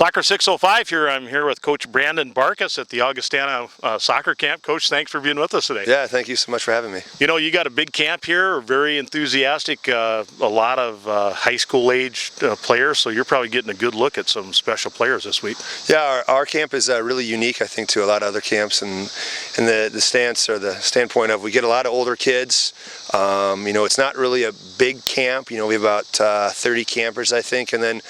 Soccer 605 here. I'm here with Coach Brandon Barkus at the Augustana soccer camp. Coach, thanks for being with us today. Yeah, thank you so much for having me. You know, you got a big camp here, very enthusiastic, a lot of high school age players, so you're probably getting a good look at some special players this week. Yeah, our camp is really unique, I think, to a lot of other camps, and the stance or the standpoint of we get a lot of older kids. You know, it's not really a big camp. You know, we have about 30 campers, I think, and then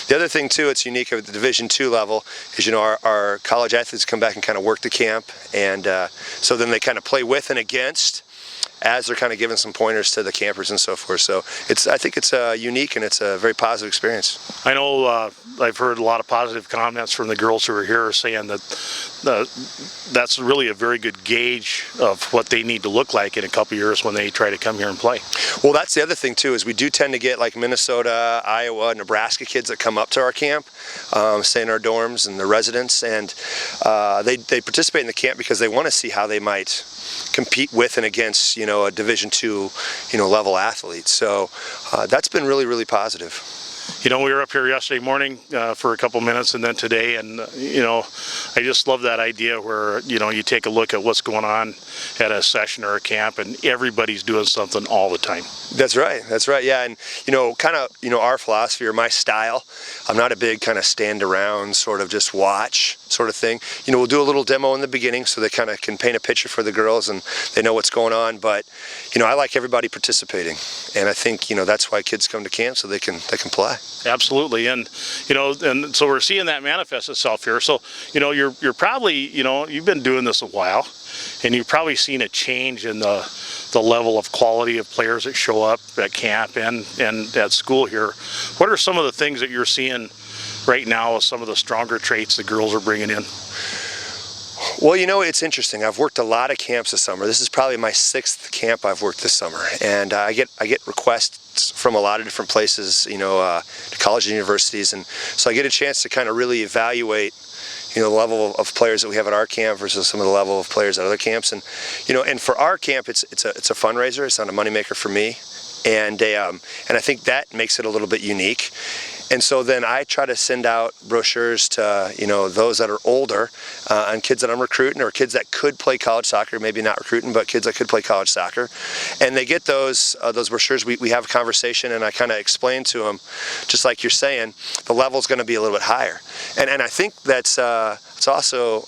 the other thing too, it's unique at the Division II level is, you know, our college athletes come back and kind of work the camp, and so then they kind of play with and against as they're kind of giving some pointers to the campers and so forth. So I think it's unique, and it's a very positive experience. I know I've heard a lot of positive comments from the girls who are here saying that that's really a very good gauge of what they need to look like in a couple years when they try to come here and play. Well, that's the other thing too, is we do tend to get like Minnesota, Iowa, Nebraska kids that come up to our camp, stay in our dorms and the residents, and they participate in the camp because they want to see how they might compete with and against, you know, a Division II, you know, level athlete. So that's been really, really positive. You know, we were up here yesterday morning for a couple minutes, and then today, and you know, I just love that idea where, you know, you take a look at what's going on at a session or a camp, and everybody's doing something all the time. That's right, yeah, and you know, kind of, you know, our philosophy or my style, I'm not a big kind of stand around, sort of just watch sort of thing. You know, we'll do a little demo in the beginning so they kind of can paint a picture for the girls and they know what's going on, but you know, I like everybody participating, and I think, you know, that's why kids come to camp, so they can play. Absolutely, and you know, and so we're seeing that manifest itself here. So you know, you're probably, you know, you've been doing this a while, and you've probably seen a change in the level of quality of players that show up at camp and at school here. What are some of the things that you're seeing right now as some of the stronger traits the girls are bringing in? Well, you know, it's interesting. I've worked a lot of camps this summer. This is probably my 6th camp I've worked this summer, and I get requests from a lot of different places, you know, colleges and universities, and so I get a chance to kind of really evaluate, you know, the level of players that we have at our camp versus some of the level of players at other camps. And you know, and for our camp, it's a fundraiser. It's not a moneymaker for me, and I think that makes it a little bit unique. And so then I try to send out brochures to, you know, those that are older, and kids that I'm recruiting, or kids that could play college soccer, maybe not recruiting, but kids that could play college soccer. And they get those brochures. We have a conversation, and I kind of explain to them, just like you're saying, the level's going to be a little bit higher. And I think that's it's also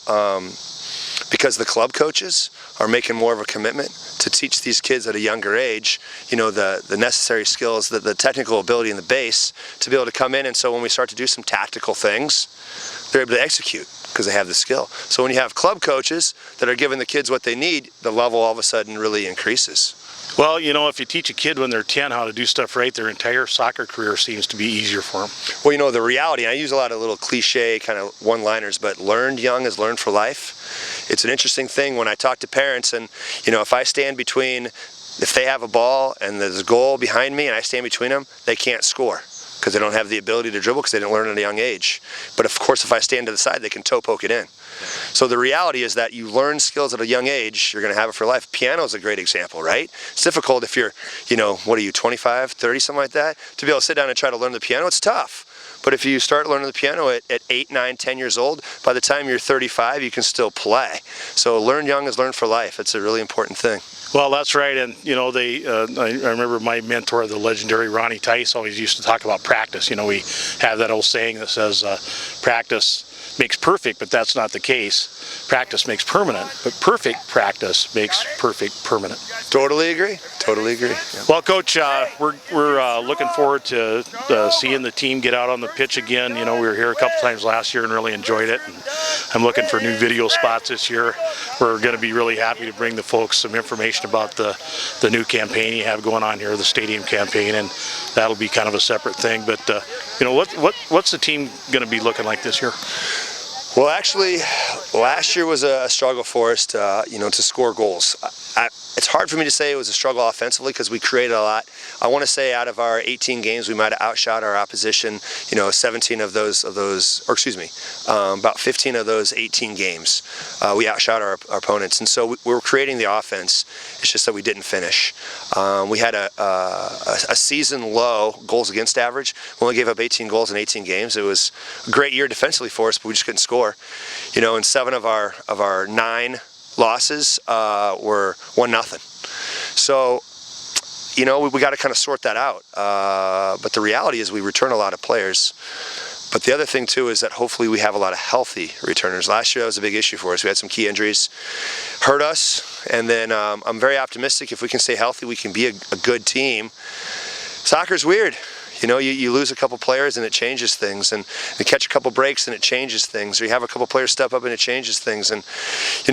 because the club coaches are making more of a commitment to teach these kids at a younger age, you know, the necessary skills, the technical ability and the base to be able to come in. And so when we start to do some tactical things, they're able to execute because they have the skill. So when you have club coaches that are giving the kids what they need, the level all of a sudden really increases. Well, you know, if you teach a kid when they're 10 how to do stuff right, their entire soccer career seems to be easier for them. Well, you know, the reality, I use a lot of little cliche kind of one-liners, but learned young is learned for life. It's an interesting thing when I talk to parents, and, you know, if I stand between, if they have a ball and there's a goal behind me and I stand between them, they can't score because they don't have the ability to dribble because they didn't learn at a young age. But of course, if I stand to the side, they can toe poke it in. So the reality is that you learn skills at a young age, you're going to have it for life. Piano is a great example, right? It's difficult if you're, you know, what are you, 25, 30, something like that? To be able to sit down and try to learn the piano, it's tough. But if you start learning the piano at 8, 9, 10 years old, by the time you're 35, you can still play. So learn young is learn for life. It's a really important thing. Well, that's right, and you know, I remember my mentor, the legendary Ronnie Tice, always used to talk about practice. You know, we have that old saying that says, practice makes perfect, but that's not the case. Practice makes permanent, but perfect practice makes perfect permanent. Totally agree. Totally agree. Yeah. Well, Coach, we're looking forward to seeing the team get out on the pitch again. You know, we were here a couple times last year and really enjoyed it. And I'm looking for new video spots this year. We're going to be really happy to bring the folks some information about the new campaign you have going on here, the stadium campaign, and that'll be kind of a separate thing. But you know, what's the team going to be looking like this year? Well, actually, last year was a struggle for us to, to score goals. It's hard for me to say it was a struggle offensively because we created a lot. I want to say out of our 18 games, we might have outshot our opposition, 17 of those, or excuse me, about 15 of those 18 games, we outshot our opponents. And so we were creating the offense. It's just that we didn't finish. We had a season low goals against average. We only gave up 18 goals in 18 games. It was a great year defensively for us, but we just couldn't score. And 7 of our 9 losses were 1-0. So, we got to kind of sort that out. But the reality is we return a lot of players. But the other thing too is that hopefully we have a lot of healthy returners. Last year that was a big issue for us. We had some key injuries, hurt us, and then I'm very optimistic if we can stay healthy, we can be a good team. Soccer's weird. You lose a couple players and it changes things, and you catch a couple breaks and it changes things, or you have a couple players step up and it changes things. And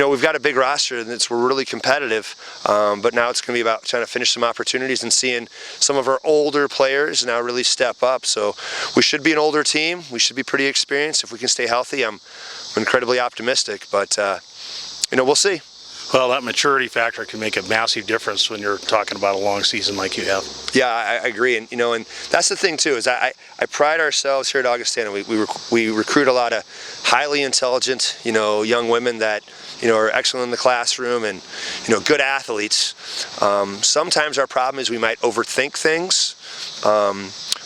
we've got a big roster and we're really competitive, but now it's going to be about trying to finish some opportunities and seeing some of our older players now really step up. So we should be an older team. We should be pretty experienced. If we can stay healthy, I'm incredibly optimistic, but we'll see. Well, that maturity factor can make a massive difference when you're talking about a long season like you have. Yeah, I agree, and and that's the thing too is I pride ourselves here at Augustana. We recruit a lot of highly intelligent young women that are excellent in the classroom and good athletes. Sometimes our problem is we might overthink things.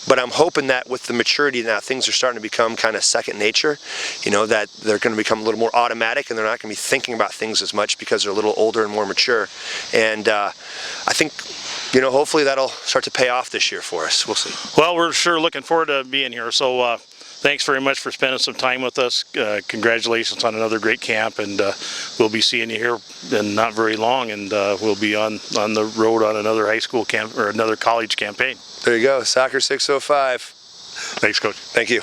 But I'm hoping that with the maturity now, things are starting to become kind of second nature, that they're going to become a little more automatic and they're not going to be thinking about things as much because they're a little older and more mature. And I think, hopefully that'll start to pay off this year for us. We'll see. Well, we're sure looking forward to being here. So thanks very much for spending some time with us. Congratulations on another great camp, and we'll be seeing you here in not very long, and we'll be on the road on another high school camp or another college campaign. There you go, Soccer 605. Thanks, Coach. Thank you.